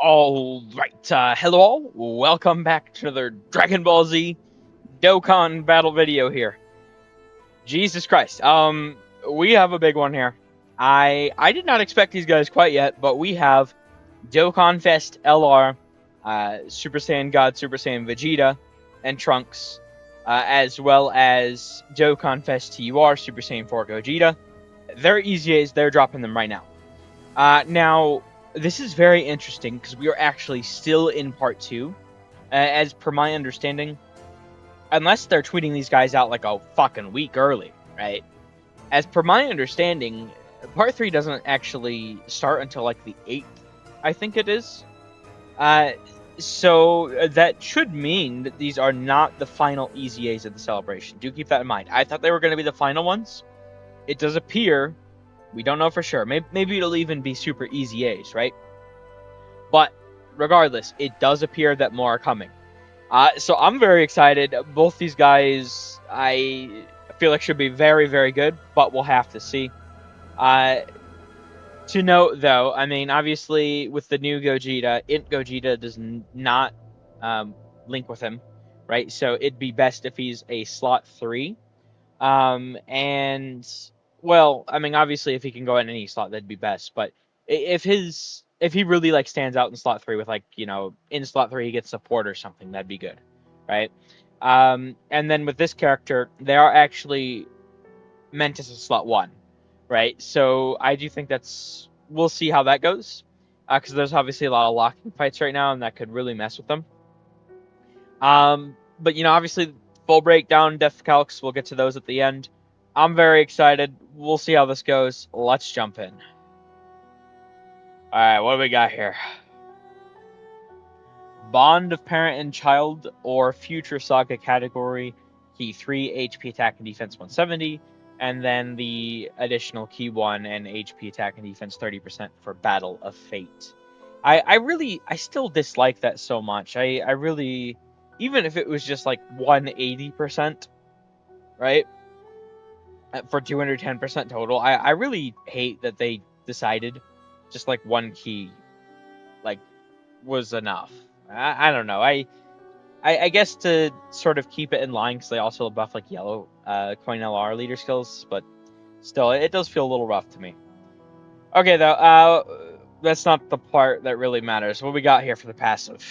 Alright, hello all, welcome back to another Dragon Ball Z Dokkan battle video here. Jesus Christ, we have a big one here. I did not expect these guys quite yet, but we have Dokkan Fest LR, Super Saiyan God, Super Saiyan Vegeta, and Trunks, as well as Dokkan Fest TUR, Super Saiyan 4 Gogeta. They're EZAs, they're dropping them right now. Now, this is very interesting because we are actually still in part 2. As per my understanding, unless they're tweeting these guys out like a fucking week early, right? As per my understanding, part 3 doesn't actually start until like the 8th, I think it is. So that should mean that these are not the final EZAs of the celebration. Do keep that in mind. I thought they were going to be the final ones. It does appear, we don't know for sure, maybe it'll even be super EZAs, right? But regardless, it does appear that more are coming. So I'm very excited. Both these guys, I feel like should be very, very good, but we'll have to see. To note, though, I mean, obviously, with the new Gogeta, Int Gogeta does not link with him, right? So it'd be best if he's a slot 3. And, well, I mean, obviously, if he can go in any slot, that'd be best. But if he really, like, stands out in slot 3 with, like, you know, in slot 3 he gets support or something, that'd be good, right? And then with this character, they are actually meant as a slot 1. Right, so I do think we'll see how that goes, because there's obviously a lot of locking fights right now, and that could really mess with them. But you know, obviously, full Breakdown+Def Calcs, we'll get to those at the end. I'm very excited. We'll see how this goes. Let's jump in. All right, what do we got here? Bond of Parent and Child or Future Saga category, key 3, HP attack and defense 170. And then the additional key 1 and HP attack and defense 30% for Battle of Fate. I still dislike that so much. I really, even if it was just like 180%, right? For 210% total, I really hate that they decided just like one key, like, was enough. I don't know. I guess to sort of keep it in line, because they also buff like yellow coin LR leader skills, but still, it does feel a little rough to me. Okay, though, that's not the part that really matters. What we got here for the passive?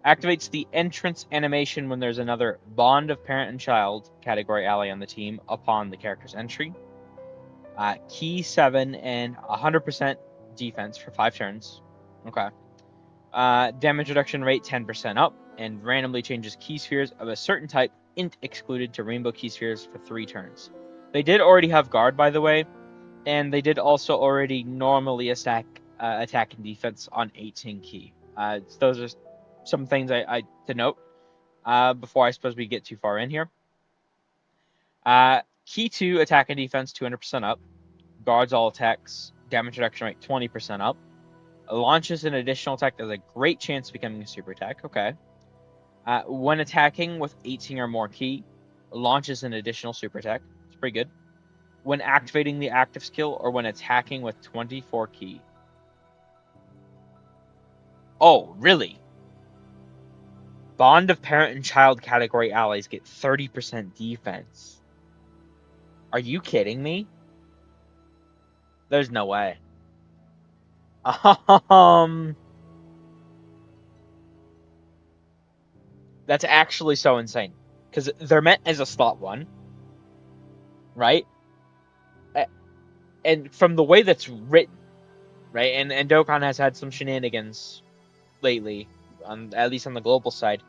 Activates the entrance animation when there's another Bond of Parent and Child category ally on the team upon the character's entry. Key 7 and 100% defense for 5 turns. Okay. Damage reduction rate 10% up, and randomly changes key spheres of a certain type, int excluded, to rainbow key spheres for 3 turns. They did already have guard, by the way, and they did also already normally attack and defense on 18 key. Those are some things I to note before I suppose we get too far in here. Key 2 attack and defense 200% up, guards all attacks, damage reduction rate 20% up. Launches an additional attack that has a great chance of becoming a super attack. Okay. When attacking with 18 or more key, launches an additional super attack. It's pretty good. When activating the active skill or when attacking with 24 key. Oh, really? Bond of Parent and Child category allies get 30% defense. Are you kidding me? There's no way. That's actually so insane, because they're meant as a slot 1, right? And from the way that's written, right? And Dokkan has had some shenanigans lately, at least on the global side,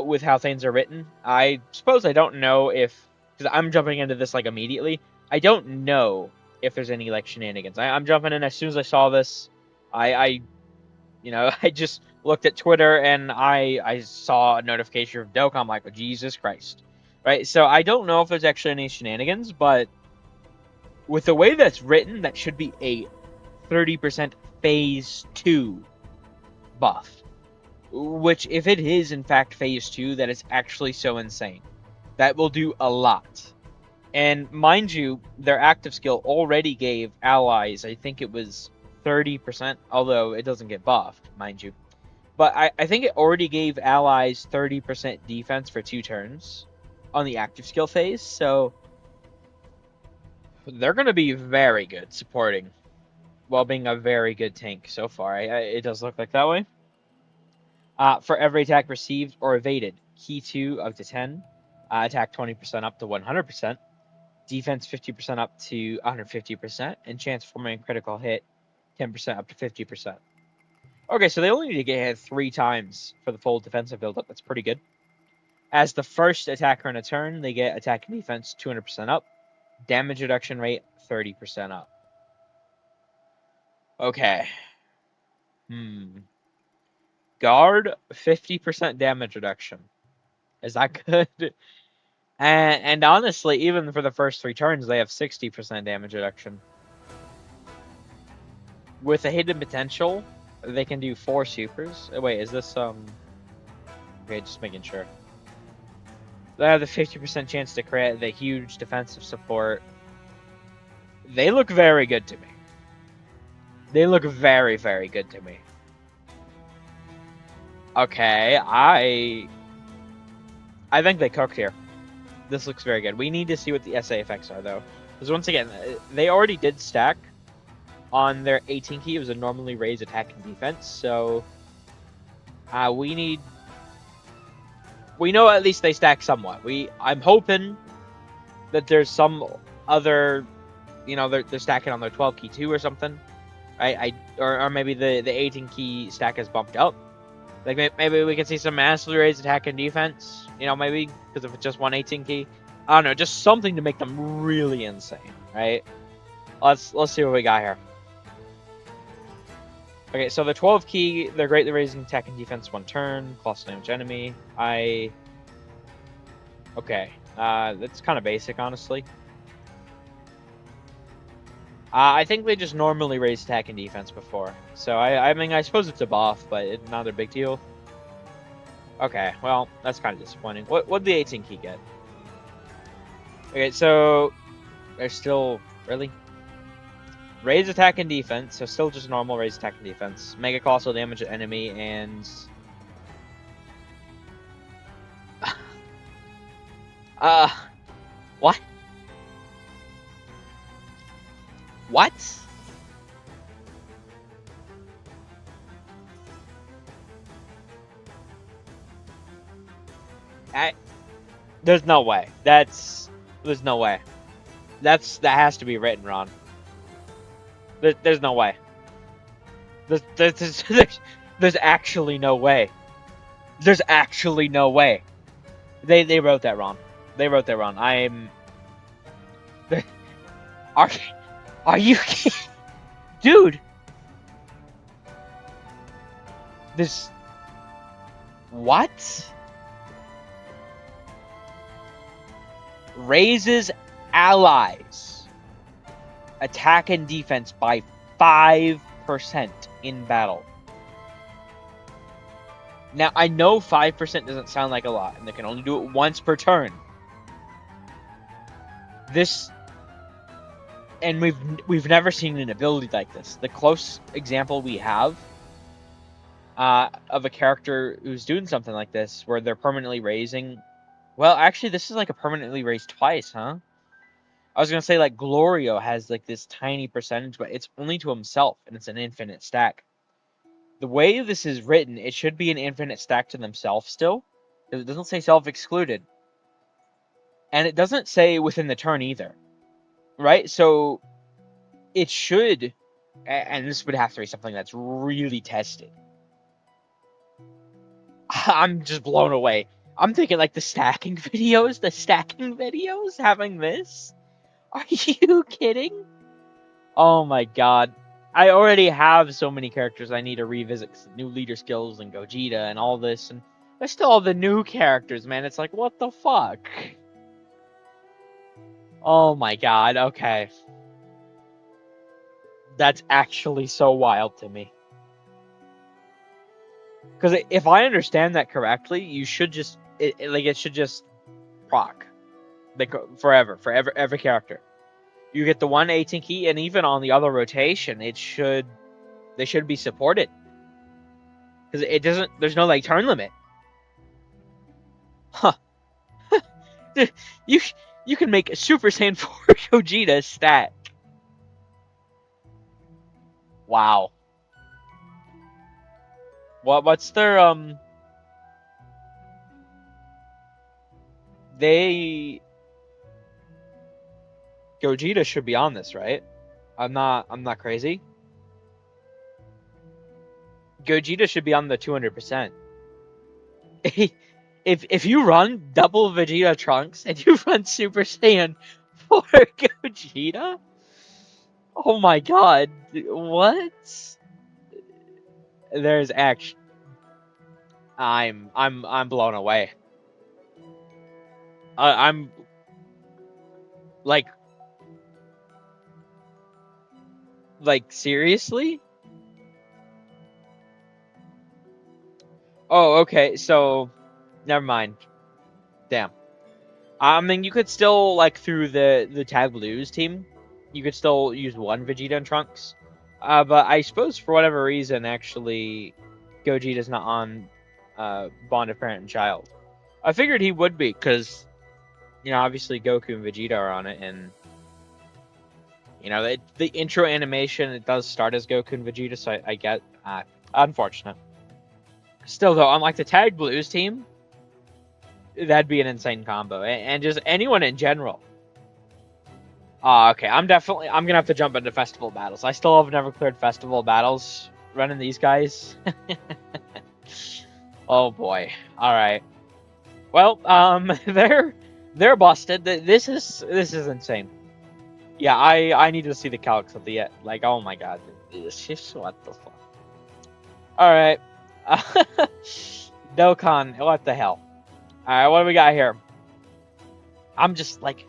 with how things are written. I suppose I don't know if, because I'm jumping into this like immediately, I don't know if there's any like shenanigans. I'm jumping in as soon as I saw this. I just looked at Twitter and I saw a notification of Dokkan. I'm like, oh, Jesus Christ, right? So I don't know if there's actually any shenanigans, but with the way that's written, that should be a 30% phase 2 buff. Which, if it is in fact phase 2, that is actually so insane. That will do a lot. And mind you, their active skill already gave allies, I think it was 30%, although it doesn't get buffed, mind you. But I think it already gave allies 30% defense for 2 turns on the active skill phase, so they're going to be very good supporting while being a very good tank so far. It does look like that way. For every attack received or evaded, key 2 up to 10, attack 20% up to 100%, defense 50% up to 150%, and chance forming a critical hit 10% up to 50%. Okay, so they only need to get hit 3 times for the full defensive build-up. That's pretty good. As the first attacker in a turn, they get attack and defense 200% up, damage reduction rate 30% up. Okay. Guard 50% damage reduction. Is that good? And honestly, even for the first 3 turns, they have 60% damage reduction. With a hidden potential, they can do 4 supers. Wait, is this okay, just making sure. They have the 50% chance to crit, the huge defensive support. They look very good to me. They look very, very good to me. Okay, I think they cooked here. This looks very good. We need to see what the SA effects are, though. Because once again, they already did stack on their 18 key. It was a normally raised attack and defense, so we know at least they stack somewhat. I'm hoping that there's some other, they're stacking on their 12 key too or something. Or maybe the 18 key stack is bumped up. Like maybe we can see some massively raised attack and defense. Maybe because if it's just one 18 key, I don't know, just something to make them really insane, right? Let's see what we got here. Okay, so the 12 key, they're greatly raising attack and defense 1 turn, colossal damage enemy. Okay, that's kind of basic, honestly. I think they just normally raised attack and defense before. So, I mean, I suppose it's a buff, but it's not a big deal. Okay, well, that's kind of disappointing. What did the 18 key get? Okay, so they're still... Really? Raise attack and defense, so still just normal raise attack and defense. Mega colossal damage to enemy, and... What? What? There's no way. There's no way. That has to be written wrong. There's no way. There's actually no way. There's actually no way. They wrote that wrong. They wrote that wrong. Are you kidding? Dude! This... What? Raises allies attack and defense by 5% in battle. Now, I know 5% doesn't sound like a lot, and they can only do it once per turn. This... And we've never seen an ability like this. The close example we have of a character who's doing something like this, where they're permanently raising... Well, actually, this is like a permanently raised twice, huh? I was going to say, like, Glorio has, like, this tiny percentage, but it's only to himself, and it's an infinite stack. The way this is written, it should be an infinite stack to themselves still. It doesn't say self-excluded. And it doesn't say within the turn either. Right? So, it should... And this would have to be something that's really tested. I'm just blown away. I'm thinking, like, the stacking videos having this? Are you kidding? Oh my god. I already have so many characters I need to revisit. New leader skills and Gogeta and all this. And there's still all the new characters, man. It's like, what the fuck? Oh my god, okay. That's actually so wild to me. Because if I understand that correctly, you should just... It should just proc. Like, forever. For every character. You get the 1 18 key, and even on the other rotation, it should They should be supported. Because it doesn't, there's no like turn limit. Huh. you you can make a Super Saiyan 4 Gogeta stat. Wow. What's their they Gogeta should be on this, right? I'm not crazy. Gogeta should be on the 200%. If you run double Vegeta Trunks and you run Super Saiyan 4 Gogeta, oh my god, what? There's action. I'm blown away. I'm like seriously? Oh, okay. So never mind. Damn. I mean, you could still like through the Tag Blues team, you could still use one Vegeta and Trunks. But I suppose for whatever reason, actually, Gogeta's not on Bond of Parent and Child. I figured he would be because, you know, obviously Goku and Vegeta are on it, and you know the intro animation it does start as Goku and Vegeta, so I get unfortunate. Still though, on like the Tag Blues team, that'd be an insane combo, and just anyone in general. Okay, I'm gonna have to jump into festival battles. I still have never cleared festival battles running these guys. Oh boy. All right. Well, they're busted. This is insane. Yeah, I need to see the calcs at the end. Like, oh my god, this is what the fuck. All right. Dokkan, what the hell? All right, what do we got here? I'm just like,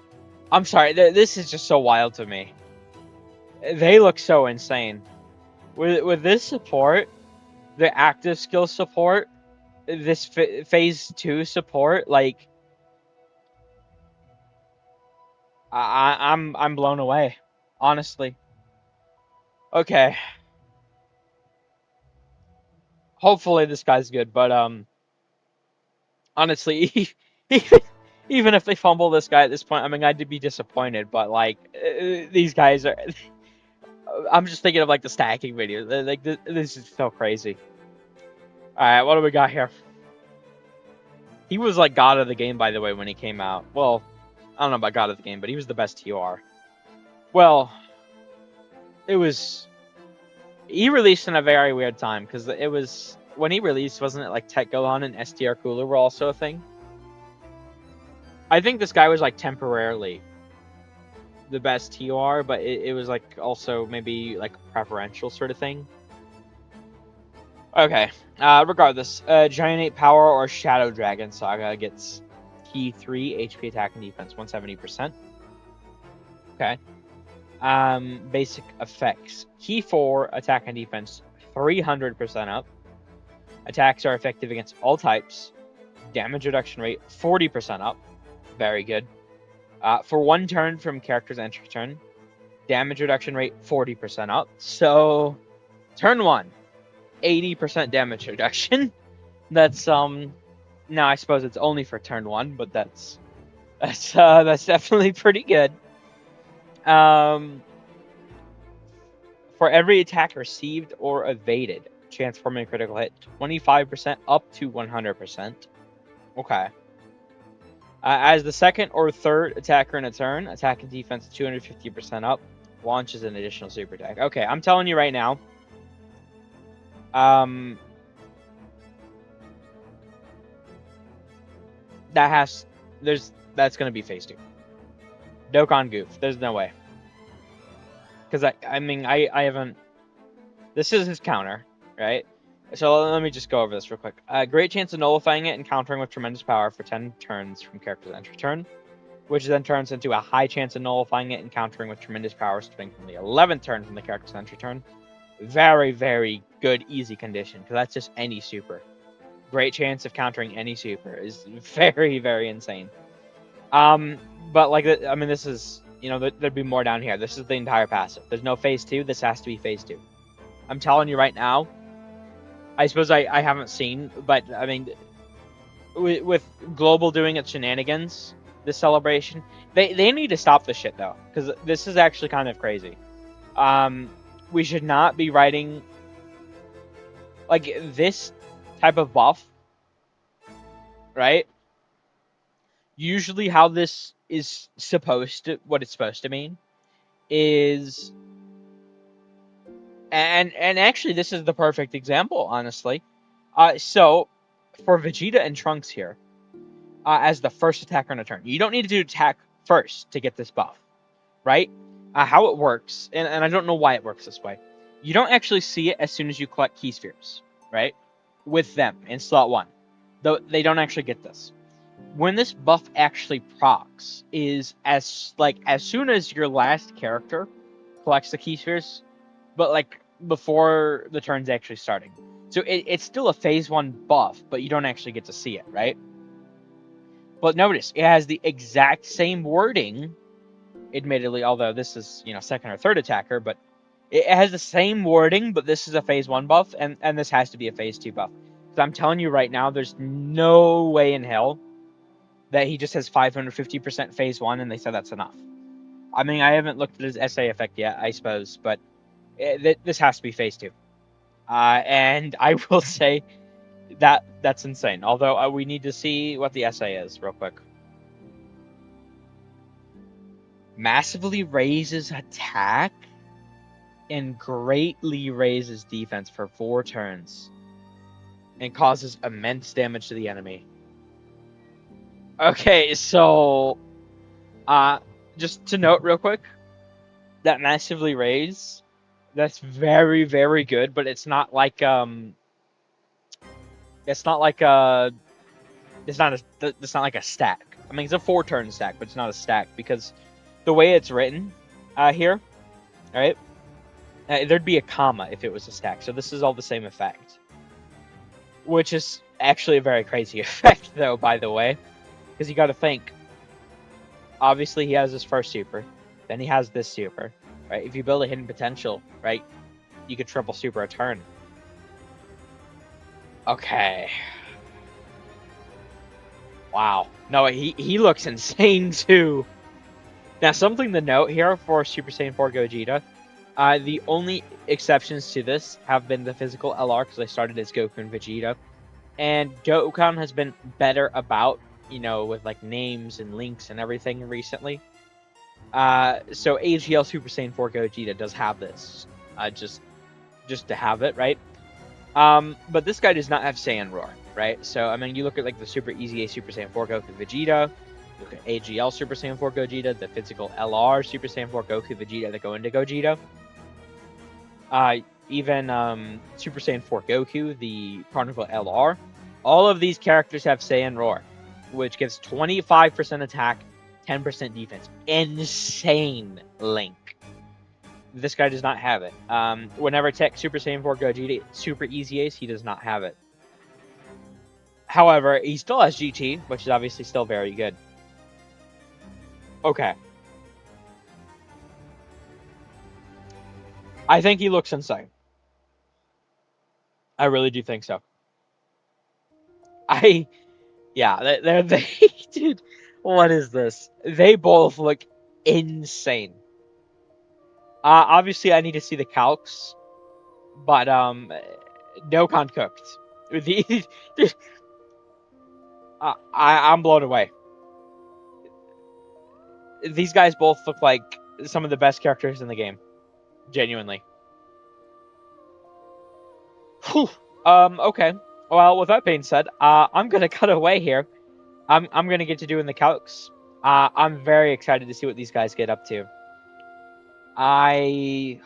I'm sorry. This is just so wild to me. They look so insane. With this support, the active skill support, this phase 2 support, like, I'm blown away, honestly. Okay. Hopefully this guy's good, but honestly, even if they fumble this guy at this point, I mean, I'd be disappointed. But like, these guys are. I'm just thinking of like the stacking videos. Like this is so crazy. All right, what do we got here? He was like god of the game, by the way, when he came out. Well, I don't know about god of the game, but he was the best TOR. Well, it was. He released in a very weird time because it was when he released, wasn't it like Tech Gohan and STR Cooler were also a thing? I think this guy was like temporarily the best TOR, but it was like also maybe like preferential sort of thing. Okay, regardless, Giant 8 Power or Shadow Dragon Saga gets Key 3 HP attack and defense 170%. Okay. Basic effects. Key 4 attack and defense 300% up. Attacks are effective against all types. Damage reduction rate 40% up. Very good. For one turn from character's entry turn, damage reduction rate 40% up. So, turn 1, 80% damage reduction. That's now I suppose it's only for turn 1, but that's definitely pretty good. For every attack received or evaded, transforming a critical hit 25% up to 100%. Okay. As the second or third attacker in a turn, attack and defense 250% up, launches an additional super attack. Okay, I'm telling you right now. That's gonna be phase 2. Dokkan Goof. There's no way. Because I mean I haven't. This is his counter, right? So let me just go over this real quick. Great chance of nullifying it and countering with tremendous power for 10 turns from character's entry turn, which then turns into a high chance of nullifying it and countering with tremendous power starting from the 11th turn from the character's entry turn. Very, very good, easy condition, because that's just any super. Great chance of countering any super is very, very insane. But like, I mean, this is, you know, there'd be more down here. This is the entire passive. There's no phase 2. This has to be phase 2. I'm telling you right now. I suppose I haven't seen, but I mean, with Global doing its shenanigans, this celebration, they need to stop this shit though, because this is actually kind of crazy. We should not be writing like this type of buff, right? Usually, how this is what it's supposed to mean, is, and actually, this is the perfect example, honestly. So for Vegeta and Trunks here, as the first attacker on a turn, you don't need to do attack first to get this buff, right? How it works, and I don't know why it works this way. You don't actually see it as soon as you collect key spheres, right? With them in slot 1. Though they don't actually get this. When this buff actually procs is as soon as your last character collects the key spheres, but like before the turn's actually starting. So it's still a phase 1 buff, but you don't actually get to see it, right? But notice, it has the exact same wording, admittedly, although this is, second or third attacker, but it has the same wording, but this is a phase 1 buff, and this has to be a phase 2 buff. So I'm telling you right now, there's no way in hell that he just has 550% phase 1 and they said that's enough. I mean, I haven't looked at his SA effect yet, I suppose, but this has to be phase 2. And I will say that's insane. Although we need to see what the SA is real quick. Massively raises attack and greatly raises defense for 4 turns and causes immense damage to the enemy. Okay, so just to note real quick, that massively raise, that's very, very good, but it's not like it's not like a stack. I mean, it's a 4-turn stack, but it's not a stack because the way it's written here, all right, there'd be a comma if it was a stack. So this is all the same effect, which is actually a very crazy effect, though, by the way, because you got to think. Obviously, he has his first super, then he has this super, right? If you build a hidden potential, right, you could triple super a turn. Okay. Wow. No, he looks insane too. Now, something to note here for Super Saiyan 4 Gogeta, the only exceptions to this have been the physical LR, because I started as Goku and Vegeta, and Dokkan has been better about, with like names and links and everything recently. So AGL Super Saiyan 4 Gogeta does have this, just to have it, right? But this guy does not have Saiyan Roar, right? So, I mean, you look at like the Super EZA Super Saiyan 4 Goku Vegeta, look at AGL Super Saiyan 4 Gogeta, the physical LR Super Saiyan 4 Goku Vegeta that go into Gogeta. Even Super Saiyan 4 Goku, the Carnival LR. All of these characters have Saiyan Roar, which gives 25% attack, 10% defense. Insane link. This guy does not have it. Whenever Tech Super Saiyan 4 Gogeta Super Easy Ace, he does not have it. However, he still has GT, which is obviously still very good. Okay. I think he looks insane. I really do think so. Yeah, they dude, what is this? They both look insane. Obviously, I need to see the calcs, but Dokkan cooked. I'm blown away. These guys both look like some of the best characters in the game, genuinely. Whew. Okay. Well, with that being said, I'm gonna cut away here. I'm gonna get to doing the calcs. I'm very excited to see what these guys get up to. I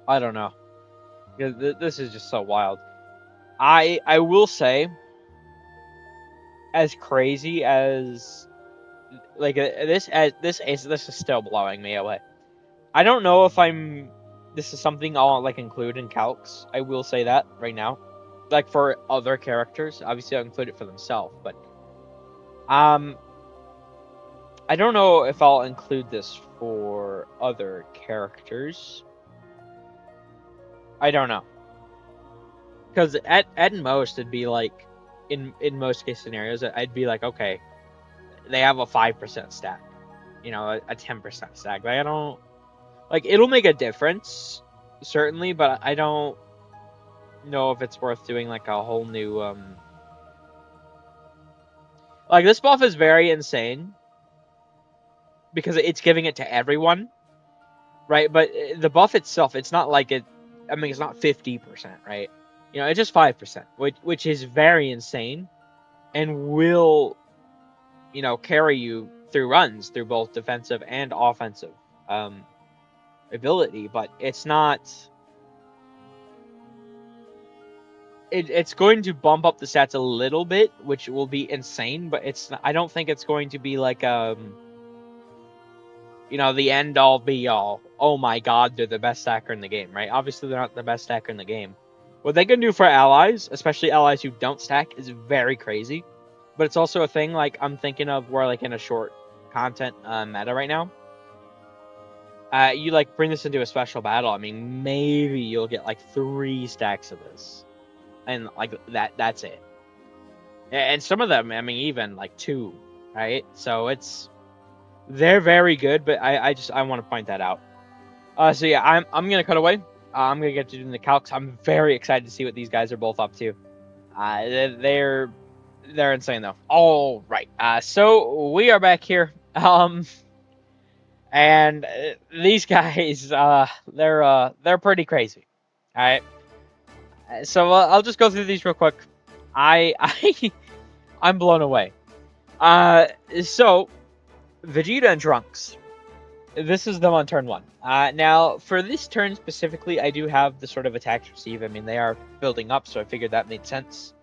don't know. This is just so wild. I will say, as crazy as like this is still blowing me away. I don't know if this is something I'll like include in calcs. I will say that right now. Like for other characters, obviously I'll include it for themselves, but I don't know if I'll include this for other characters, I don't know. Because at most, it'd be like, in most case scenarios, I'd be like, okay, they have a 5% stack, you know, a 10% stack. Like, I don't, like, it'll make a difference, certainly, but I don't know if it's worth doing like a whole new, like, this buff is very insane because it's giving it to everyone, right? But the buff itself, it's not like it, I mean, it's not 50%, right? You know, it's just 5%, which is very insane and will, you know, carry you through runs, through both defensive and offensive ability. But it's not, it's going to bump up the stats a little bit, which will be insane, but it's, I don't think it's going to be like, you know, the end all be all. Oh my god, they're the best stacker in the game, right? Obviously, they're not the best stacker in the game. What they can do for allies, especially allies who don't stack, is very crazy. But it's also a thing, like, I'm thinking of where, like, in a short content meta right now, you, like, bring this into a special battle. I mean, maybe you'll get, like, 3 stacks of this. And, like, that's it. And some of them, I mean, even, like, 2, right? So it's, they're very good, but I want to point that out. So yeah, I'm gonna cut away. I'm gonna get to doing the calcs. I'm very excited to see what these guys are both up to. They're insane though. All right. So we are back here. And these guys, they're pretty crazy. All right. So I'll just go through these real quick. I'm blown away. So Vegeta and Trunks. This is them on turn 1. Now, for this turn specifically, I do have the sort of attacks receive. I mean, they are building up, so I figured that made sense.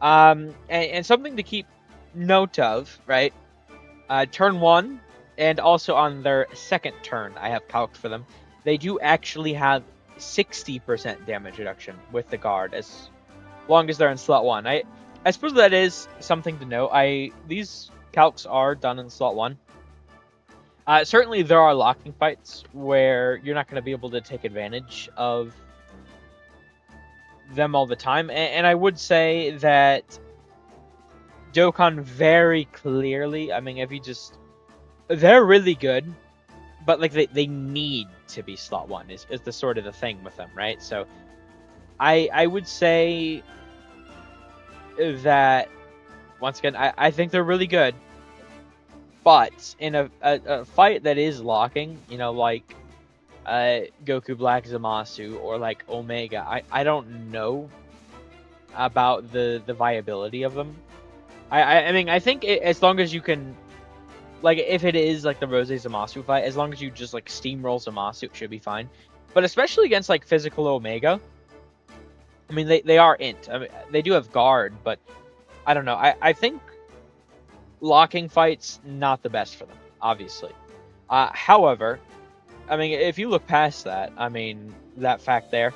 And something to keep note of, right? Turn 1, and also on their second turn, I have calcs for them. They do actually have 60% damage reduction with the guard, as long as they're in slot 1. I suppose that is something to note. These calcs are done in slot 1. Certainly, there are locking fights where you're not going to be able to take advantage of them all the time. And I would say that Dokkan very clearly, I mean, if you just, they're really good, but like they need to be slot 1 is the sort of the thing with them, right? So I would say that, once again, I think they're really good. But in a fight that is locking, you know, like Goku Black Zamasu or like Omega, I don't know about the viability of them. I mean, I think as long as you can, like, if it is like the Rose Zamasu fight, as long as you just like steamroll Zamasu, it should be fine. But especially against like physical Omega, I mean, they are int. I mean, they do have guard, but I don't know. I think locking fights, not the best for them, obviously. However, I mean, if you look past that, I mean, that fact there,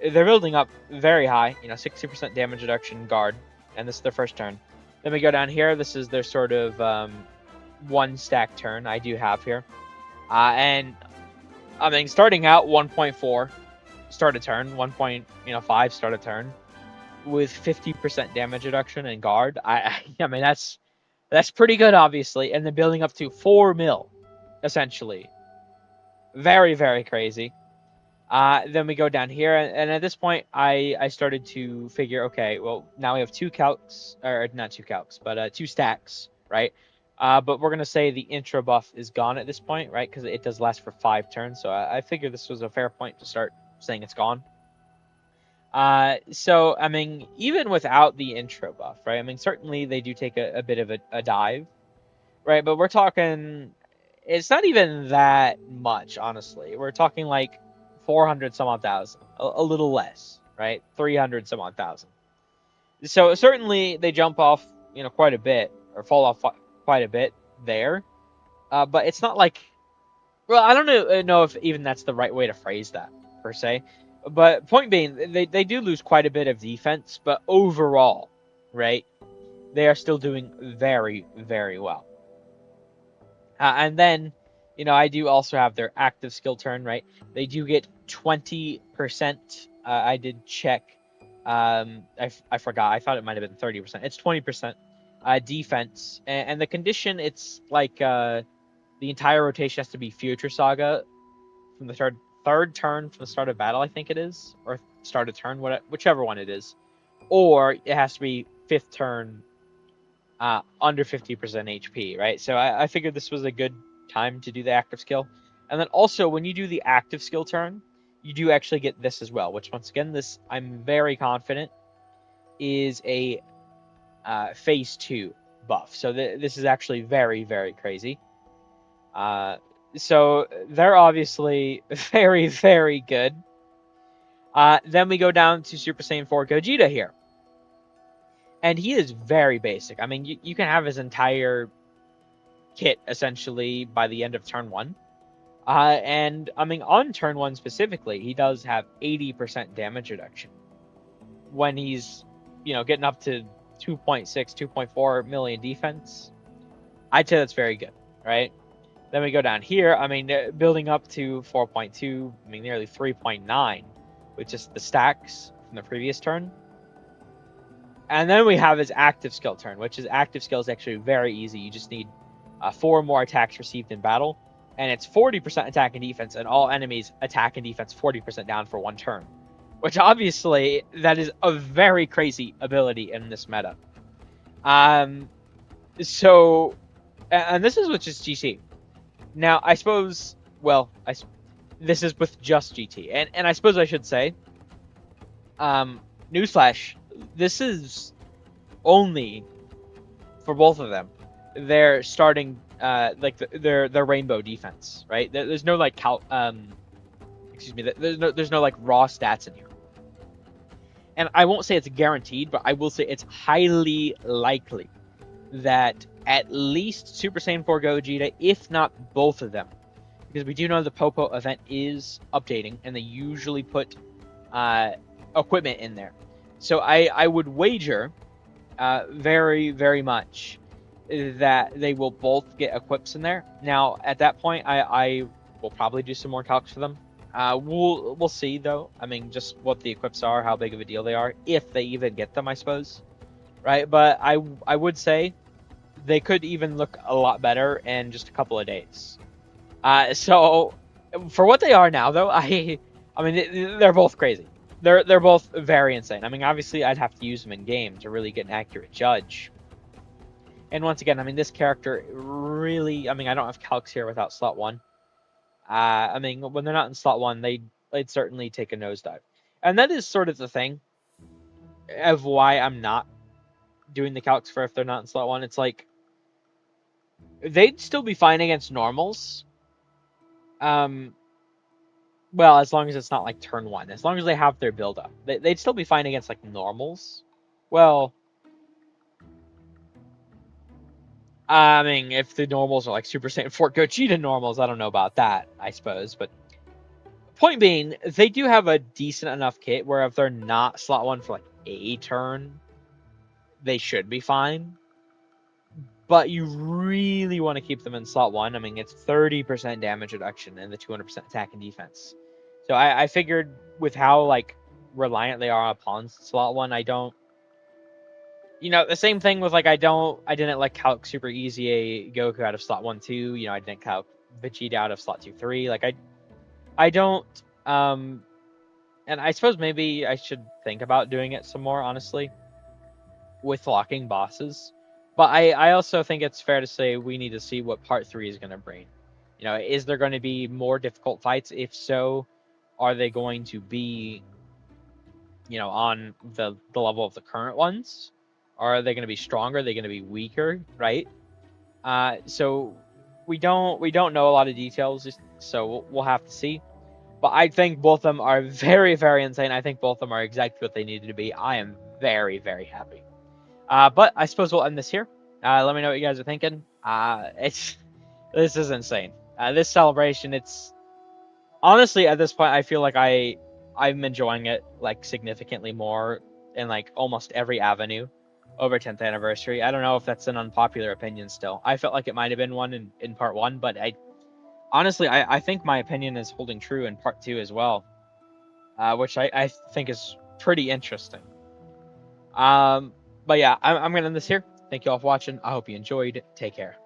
they're building up very high, you know, 60% damage reduction guard, and this is their first turn. Then we go down here, this is their sort of 1 stack turn I do have here. And, I mean, starting out 1.4 start a turn, 1.5 start a turn, with 50% damage reduction and guard. I mean, that's pretty good, obviously. And then building up to 4 mil, essentially. Very, very crazy. Then we go down here, and at this point, I started to figure, okay, well, now we have 2 calcs, or not 2 calcs, but 2 stacks, right? But we're going to say the intro buff is gone at this point, right? Because it does last for 5 turns, so I figured this was a fair point to start saying it's gone. So, I mean, even without the intro buff, right? I mean, certainly they do take a bit of a dive, right? But we're talking, it's not even that much, honestly. We're talking like 400 some odd thousand, a little less, right? 300 some odd thousand. So certainly they jump off, you know, quite a bit, or fall off quite a bit there. But it's not like, well, I don't know if even that's the right way to phrase that, per se. But point being, they do lose quite a bit of defense, but overall, right, they are still doing very, very well. And then You know, I do also have their active skill turn, right? They do get 20%. I did check. I forgot. I thought it might have been 30%. It's 20% defense. And the condition, it's like the entire rotation has to be Future Saga from the third turn from the start of battle, I think it is. Or start of turn, whichever one it is. Or it has to be 5th turn under 50% HP, right? So I figured this was a good time to do the active skill. And then also, when you do the active skill turn, you do actually get this as well, which once again, this I'm very confident is a phase 2 buff. So this is actually very, very crazy. So they're obviously very, very good. Then we go down to Super Saiyan 4 Gogeta here. And he is very basic. I mean, you can have his entire kit essentially by the end of turn 1. And I mean, on turn 1 specifically, he does have 80% damage reduction when he's, getting up to 2.6, 2.4 million defense. I'd say that's very good, right? Then we go down here. I mean, building up to 4.2, I mean, nearly 3.9, with just the stacks from the previous turn. And then we have his active skill turn, which is active skill is actually very easy. You just need 4 more attacks received in battle, and it's 40% attack and defense, and all enemies attack and defense 40% down for 1 turn. Which obviously, that is a very crazy ability in this meta. So, and this is with just GT. Now, I suppose, well, this is with just GT. And I suppose I should say, newsflash, this is only for both of them. They're starting like their rainbow defense, right? There's no like there's no like raw stats in here. And I won't say it's guaranteed, but I will say it's highly likely that at least Super Saiyan 4 Gogeta, if not both of them, because we do know the Popo event is updating, and they usually put equipment in there. So I would wager very, very much that they will both get equips in there. Now, at that point, I will probably do some more calcs for them. We'll see, though. I mean, just what the equips are, how big of a deal they are, if they even get them, I suppose. Right? But I would say they could even look a lot better in just a couple of days. So, for what they are now, though, I mean, they're both crazy. They're both very insane. I mean, obviously, I'd have to use them in game to really get an accurate judge. And once again, I mean, this character really... I mean, I don't have calcs here without slot 1. I mean, when they're not in slot 1, they'd certainly take a nosedive. And that is sort of the thing of why I'm not doing the calcs for if they're not in slot 1. It's like, they'd still be fine against normals. Well, as long as it's not like turn 1. As long as they have their build up. They'd still be fine against like normals. Well, I mean, if the normals are like Super Saiyan 4 Gogeta normals, I don't know about that, I suppose. But point being, they do have a decent enough kit where if they're not slot 1 for like a turn, they should be fine. But you really want to keep them in slot 1. I mean, it's 30% damage reduction and the 200% attack and defense. So I figured with how like reliant they are upon slot 1, I don't... the same thing with like I didn't like calc Super EZA Goku out of slot 1, 2. I didn't calc Vegeta out of slot 2, 3. Like I don't and I suppose maybe I should think about doing it some more, honestly, with locking bosses. But I also think it's fair to say we need to see what part 3 is going to bring. Is there going to be more difficult fights? If so, are they going to be on the level of the current ones? Are they going to be stronger? Are they going to be weaker? Right? So we don't know a lot of details, so we'll have to see. But I think both of them are very, very insane. I think both of them are exactly what they needed to be. I am very, very happy. But I suppose we'll end this here. Let me know what you guys are thinking. This is insane. This celebration, it's honestly at this point I feel like I'm enjoying it like significantly more in like almost every avenue over 10th anniversary. I don't know if that's an unpopular opinion still. I felt like it might have been one in part 1, but honestly, I think my opinion is holding true in part 2 as well, which I think is pretty interesting. But yeah, I'm gonna end this here. Thank you all for watching. I hope you enjoyed. Take care.